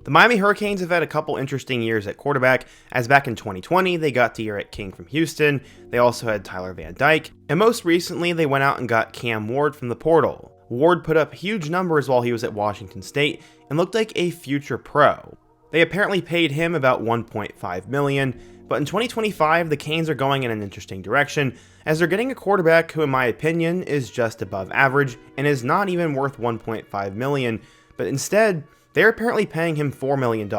The Miami Hurricanes have had a couple interesting years at quarterback, as back in 2020 they got D'Eriq King from Houston, they also had Tyler Van Dyke, and most recently they went out and got Cam Ward from the portal. Ward put up huge numbers while he was at Washington State and looked like a future pro. They apparently paid him about $1.5 million, but in 2025 the Canes are going in an interesting direction, as they're getting a quarterback who in my opinion is just above average and is not even worth $1.5 million, but instead they're apparently paying him $4 million.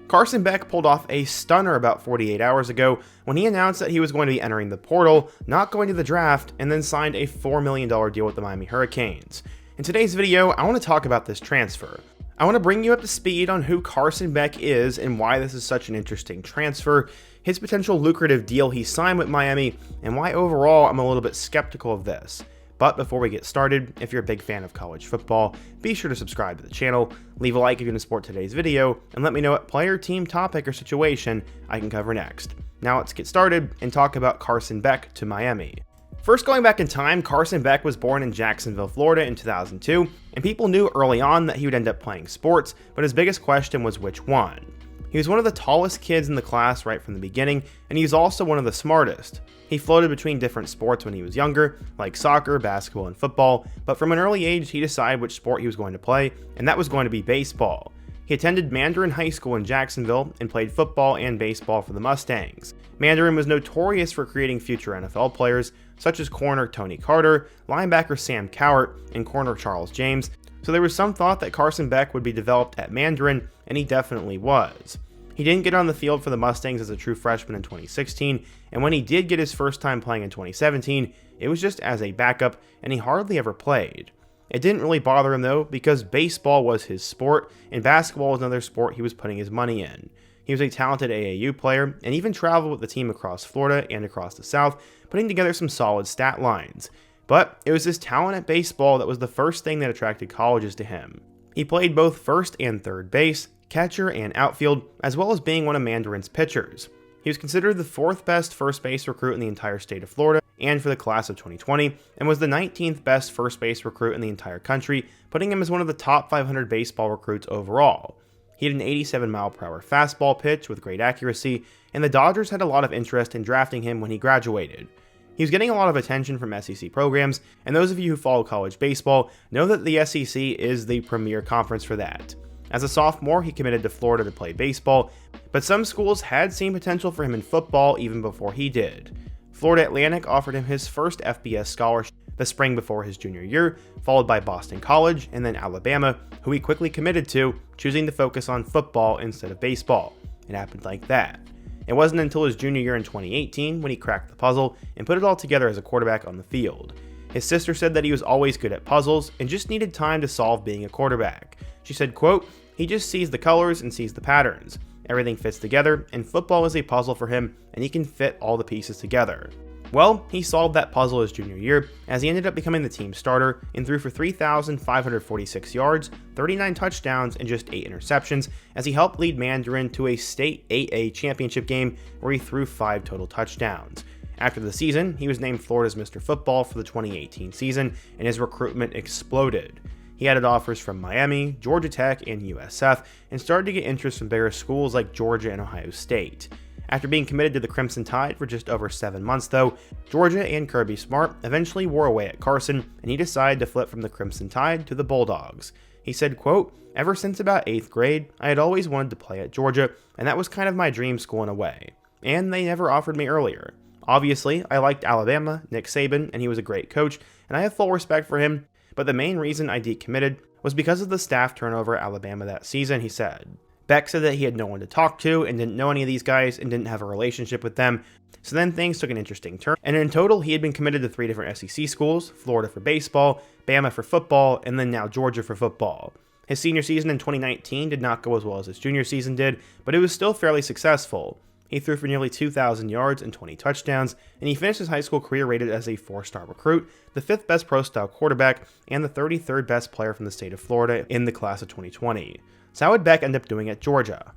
Carson Beck pulled off a stunner about 48 hours ago when he announced that he was going to be entering the portal, not going to the draft, and then signed a $4 million deal with the Miami Hurricanes. In today's video, I want to talk about this transfer. I want to bring you up to speed on who Carson Beck is and why this is such an interesting transfer, his potential lucrative deal he signed with Miami, and why overall I'm a little bit skeptical of this. But before we get started, if you're a big fan of college football, be sure to subscribe to the channel, leave a like if you want to support today's video, and let me know what player, team, topic, or situation I can cover next. Now let's get started and talk about Carson Beck to Miami. First, going back in time, Carson Beck was born in Jacksonville, Florida in 2002, and people knew early on that he would end up playing sports, but his biggest question was which one. He was one of the tallest kids in the class right from the beginning, and he was also one of the smartest. He floated between different sports when he was younger, like soccer, basketball, and football, but from an early age he decided which sport he was going to play, and that was going to be baseball. He attended Mandarin High School in Jacksonville and played football and baseball for the Mustangs. Mandarin was notorious for creating future NFL players, such as corner Tony Carter, linebacker Sam Cowart, and corner Charles James, so there was some thought that Carson Beck would be developed at Mandarin, and he definitely was. He didn't get on the field for the Mustangs as a true freshman in 2016, and when he did get his first time playing in 2017, it was just as a backup, and he hardly ever played. It didn't really bother him though, because baseball was his sport, and basketball was another sport he was putting his money in. He was a talented AAU player, and even traveled with the team across Florida and across the South, putting together some solid stat lines. But it was his talent at baseball that was the first thing that attracted colleges to him. He played both first and third base, catcher, and outfield, as well as being one of Mandarin's pitchers. He was considered the 4th best first base recruit in the entire state of Florida and for the class of 2020, and was the 19th best first base recruit in the entire country, putting him as one of the top 500 baseball recruits overall. He had an 87-mile-per-hour fastball pitch with great accuracy, and the Dodgers had a lot of interest in drafting him when he graduated. He was getting a lot of attention from SEC programs, and those of you who follow college baseball know that the SEC is the premier conference for that. As a sophomore, he committed to Florida to play baseball, but some schools had seen potential for him in football even before he did. Florida Atlantic offered him his first FBS scholarship the spring before his junior year, followed by Boston College and then Alabama, who he quickly committed to, choosing to focus on football instead of baseball. It happened like that. It wasn't until his junior year in 2018 when he cracked the puzzle and put it all together as a quarterback on the field. His sister said that he was always good at puzzles and just needed time to solve being a quarterback. She said, quote, "He just sees the colors and sees the patterns. Everything fits together, and football is a puzzle for him, and he can fit all the pieces together." Well, he solved that puzzle his junior year, as he ended up becoming the team starter and threw for 3,546 yards, 39 touchdowns, and just 8 interceptions, as he helped lead Mandarin to a state 8A championship game where he threw 5 total touchdowns. After the season, he was named Florida's Mr. Football for the 2018 season, and his recruitment exploded. He added offers from Miami, Georgia Tech, and USF, and started to get interest from bigger schools like Georgia and Ohio State. After being committed to the Crimson Tide for just over 7 months though, Georgia and Kirby Smart eventually wore away at Carson, and he decided to flip from the Crimson Tide to the Bulldogs. He said, quote, "Ever since about 8th grade, I had always wanted to play at Georgia, and that was kind of my dream school in a way. And they never offered me earlier. Obviously, I liked Alabama, Nick Saban, and he was a great coach, and I have full respect for him, but the main reason I decommitted was because of the staff turnover at Alabama that season," he said. Beck said that he had no one to talk to and didn't know any of these guys and didn't have a relationship with them, so then things took an interesting turn, and in total he had been committed to 3 different SEC schools, Florida for baseball, Bama for football, and then now Georgia for football. His senior season in 2019 did not go as well as his junior season did, but it was still fairly successful. He threw for nearly 2,000 yards and 20 touchdowns, and he finished his high school career rated as a 4-star recruit, the 5th best pro-style quarterback, and the 33rd best player from the state of Florida in the class of 2020. So how would Beck end up doing at Georgia?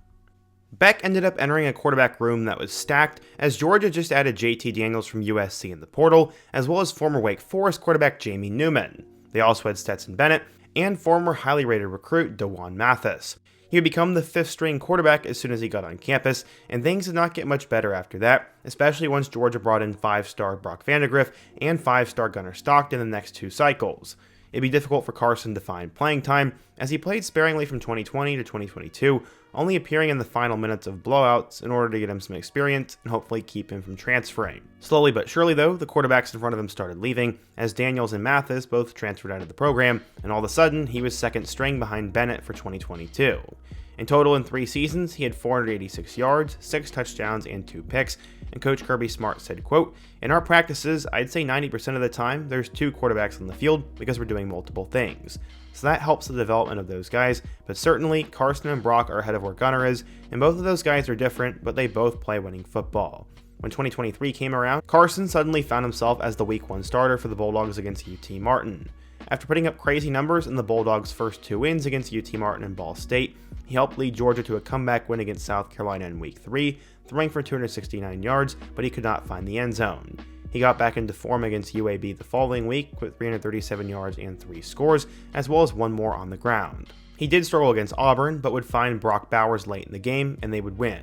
Beck ended up entering a quarterback room that was stacked, as Georgia just added JT Daniels from USC in the portal, as well as former Wake Forest quarterback Jamie Newman. They also had Stetson Bennett and former highly rated recruit DeJuan Mathis. He would become the 5th string quarterback as soon as he got on campus, and things did not get much better after that, especially once Georgia brought in 5-star Brock Vandagriff and 5-star Gunnar Stockton in the next 2 cycles. It'd be difficult for Carson to find playing time, as he played sparingly from 2020 to 2022, only appearing in the final minutes of blowouts in order to get him some experience and hopefully keep him from transferring. Slowly but surely though, the quarterbacks in front of him started leaving, as Daniels and Mathis both transferred out of the program, and all of a sudden, he was 2nd string behind Bennett for 2022. In total, in 3 seasons, he had 486 yards, 6 touchdowns, and 2 picks, and Coach Kirby Smart said, quote, "In our practices, I'd say 90% of the time, there's 2 quarterbacks on the field because we're doing multiple things. So that helps the development of those guys, but certainly Carson and Brock are ahead of where Gunnar is, and both of those guys are different, but they both play winning football." When 2023 came around, Carson suddenly found himself as the Week 1 starter for the Bulldogs against UT Martin. After putting up crazy numbers in the Bulldogs' first 2 wins against UT Martin and Ball State, he helped lead Georgia to a comeback win against South Carolina in Week 3, throwing for 269 yards, but he could not find the end zone. He got back into form against UAB the following week with 337 yards and 3 scores, as well as 1 more on the ground. He did struggle against Auburn, but would find Brock Bowers late in the game, and they would win.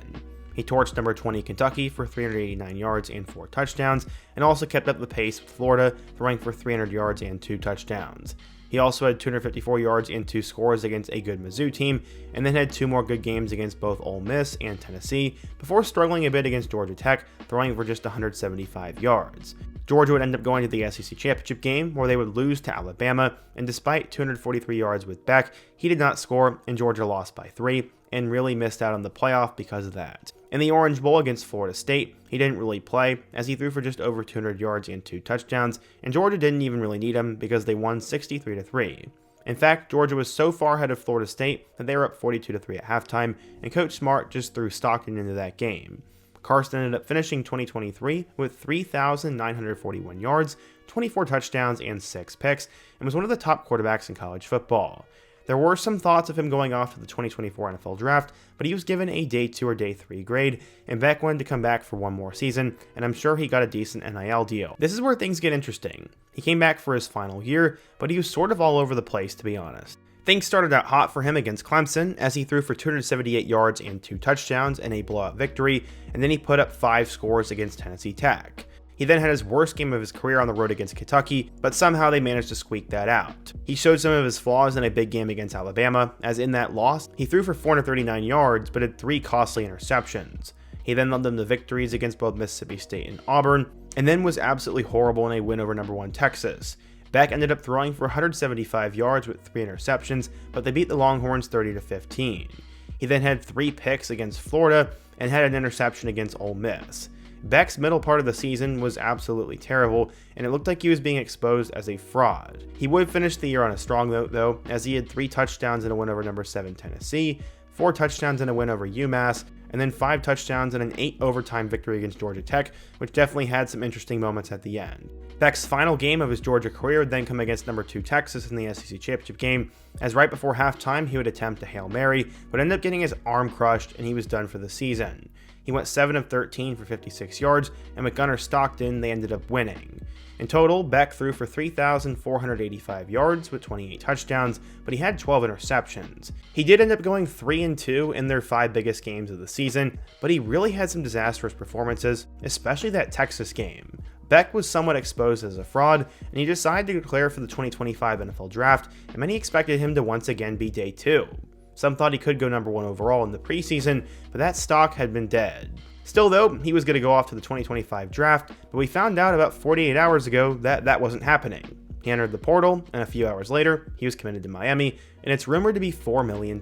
He torched number 20 Kentucky for 389 yards and 4 touchdowns, and also kept up the pace with Florida, throwing for 300 yards and 2 touchdowns. He also had 254 yards and 2 scores against a good Mizzou team, and then had 2 more good games against both Ole Miss and Tennessee, before struggling a bit against Georgia Tech, throwing for just 175 yards. Georgia would end up going to the SEC Championship game, where they would lose to Alabama, and despite 243 yards with Beck, he did not score, and Georgia lost by 3, and really missed out on the playoff because of that. In the Orange Bowl against Florida State, he didn't really play, as he threw for just over 200 yards and 2 touchdowns, and Georgia didn't even really need him because they won 63-3. In fact, Georgia was so far ahead of Florida State that they were up 42-3 at halftime, and Coach Smart just threw Stockton into that game. Carson ended up finishing 2023 with 3,941 yards, 24 touchdowns, and 6 picks, and was one of the top quarterbacks in college football. There were some thoughts of him going off to the 2024 NFL Draft, but he was given a Day 2 or Day 3 grade, and Beck wanted to come back for 1 more season, and I'm sure he got a decent NIL deal. This is where things get interesting. He came back for his final year, but he was sort of all over the place, to be honest. Things started out hot for him against Clemson, as he threw for 278 yards and 2 touchdowns in a blowout victory, and then he put up 5 scores against Tennessee Tech. He then had his worst game of his career on the road against Kentucky, but somehow they managed to squeak that out. He showed some of his flaws in a big game against Alabama, as in that loss, he threw for 439 yards, but had 3 costly interceptions. He then led them to victories against both Mississippi State and Auburn, and then was absolutely horrible in a win over number 1 Texas. Beck ended up throwing for 175 yards with 3 interceptions, but they beat the Longhorns 30-15. He then had 3 picks against Florida, and had an interception against Ole Miss. Beck's middle part of the season was absolutely terrible, and it looked like he was being exposed as a fraud. He would finish the year on a strong note though, as he had 3 touchdowns in a win over number 7 Tennessee, 4 touchdowns in a win over UMass, and then 5 touchdowns in an 8 overtime victory against Georgia Tech, which definitely had some interesting moments at the end. Beck's final game of his Georgia career would then come against number 2 Texas in the SEC Championship game, as right before halftime he would attempt a Hail Mary, but ended up getting his arm crushed and he was done for the season. He went 7 of 13 for 56 yards, and with Gunnar Stockton, they ended up winning. In total, Beck threw for 3,485 yards with 28 touchdowns, but he had 12 interceptions. He did end up going 3-2 in their 5 biggest games of the season, but he really had some disastrous performances, especially that Texas game. Beck was somewhat exposed as a fraud, and he decided to declare for the 2025 NFL Draft, and many expected him to once again be Day 2. Some thought he could go number 1 overall in the preseason, but that stock had been dead. Still though, he was going to go off to the 2025 draft, but we found out about 48 hours ago that that wasn't happening. He entered the portal, and a few hours later, he was committed to Miami, and it's rumored to be $4 million.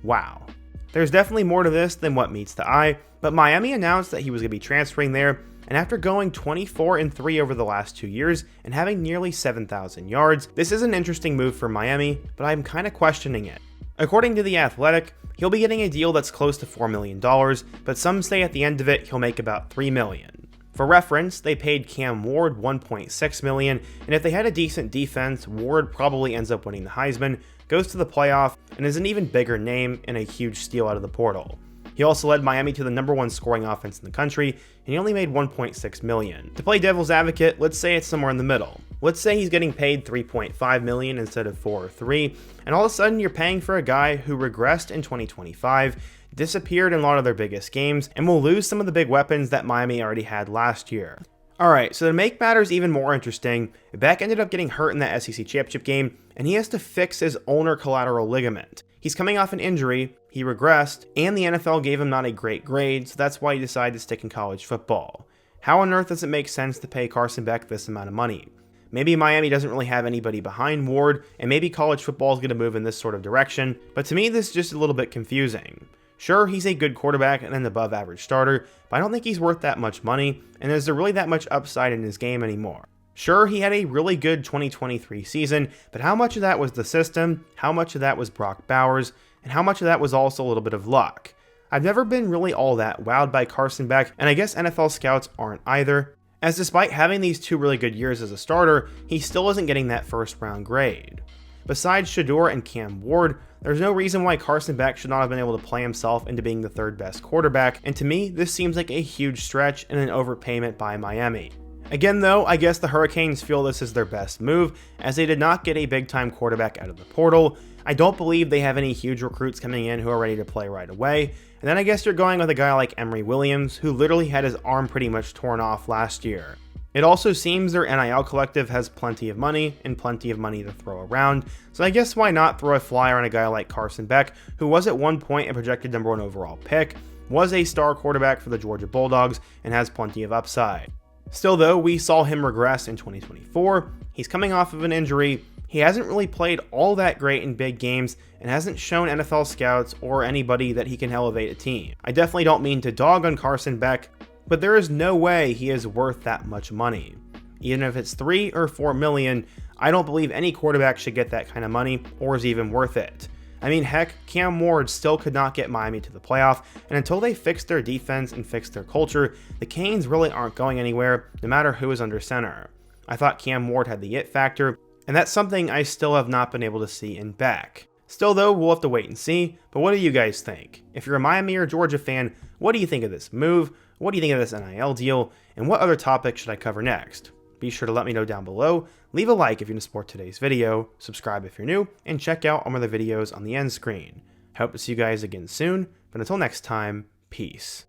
Wow. There's definitely more to this than what meets the eye, but Miami announced that he was going to be transferring there, and after going 24-3 over the last 2 years and having nearly 7,000 yards, this is an interesting move for Miami, but I'm kind of questioning it. According to The Athletic, he'll be getting a deal that's close to $4 million, but some say at the end of it he'll make about $3 million. For reference, they paid Cam Ward $1.6 million, and if they had a decent defense, Ward probably ends up winning the Heisman, goes to the playoff, and is an even bigger name and a huge steal out of the portal. He also led Miami to the number 1 scoring offense in the country, and he only made $1.6 million. To play devil's advocate, let's say it's somewhere in the middle. Let's say he's getting paid $3.5 million instead of $4 or $3, and all of a sudden you're paying for a guy who regressed in 2025, disappeared in a lot of their biggest games, and will lose some of the big weapons that Miami already had last year. Alright, so to make matters even more interesting, Beck ended up getting hurt in that SEC championship game, and he has to fix his ulnar collateral ligament. He's coming off an injury, he regressed, and the NFL gave him not a great grade, so that's why he decided to stick in college football. How on earth does it make sense to pay Carson Beck this amount of money? Maybe Miami doesn't really have anybody behind Ward, and maybe college football is going to move in this sort of direction, but to me this is just a little bit confusing. Sure, he's a good quarterback and an above average starter, but I don't think he's worth that much money, and is there really that much upside in his game anymore? Sure, he had a really good 2023 season, but how much of that was the system, how much of that was Brock Bowers, and how much of that was also a little bit of luck? I've never been really all that wowed by Carson Beck, and I guess NFL scouts aren't either, as despite having these 2 really good years as a starter, he still isn't getting that first round grade. Besides Shedeur and Cam Ward, there's no reason why Carson Beck should not have been able to play himself into being the 3rd best quarterback, and to me, this seems like a huge stretch and an overpayment by Miami. Again though, I guess the Hurricanes feel this is their best move, as they did not get a big time quarterback out of the portal. I don't believe they have any huge recruits coming in who are ready to play right away, and then I guess you're going with a guy like Emory Williams, who literally had his arm pretty much torn off last year. It also seems their NIL collective has plenty of money and plenty of money to throw around, so I guess why not throw a flyer on a guy like Carson Beck, who was at one point a projected #1 overall pick, was a star quarterback for the Georgia Bulldogs, and has plenty of upside. Still though, we saw him regress in 2024, he's coming off of an injury, he hasn't really played all that great in big games, and hasn't shown NFL scouts or anybody that he can elevate a team. I definitely don't mean to dog on Carson Beck, but there is no way he is worth that much money. Even if it's $3 or $4 million, I don't believe any quarterback should get that kind of money, or is even worth it. I mean, heck, Cam Ward still could not get Miami to the playoff, and until they fix their defense and fix their culture, the Canes really aren't going anywhere, no matter who is under center. I thought Cam Ward had the it factor, and that's something I still have not been able to see in Beck. Still though, we'll have to wait and see, but what do you guys think? If you're a Miami or Georgia fan, what do you think of this move? What do you think of this NIL deal? And what other topics should I cover next? Be sure to let me know down below, leave a like if you're going to support today's video, subscribe if you're new, and check out all my other videos on the end screen. I hope to see you guys again soon, but until next time, peace.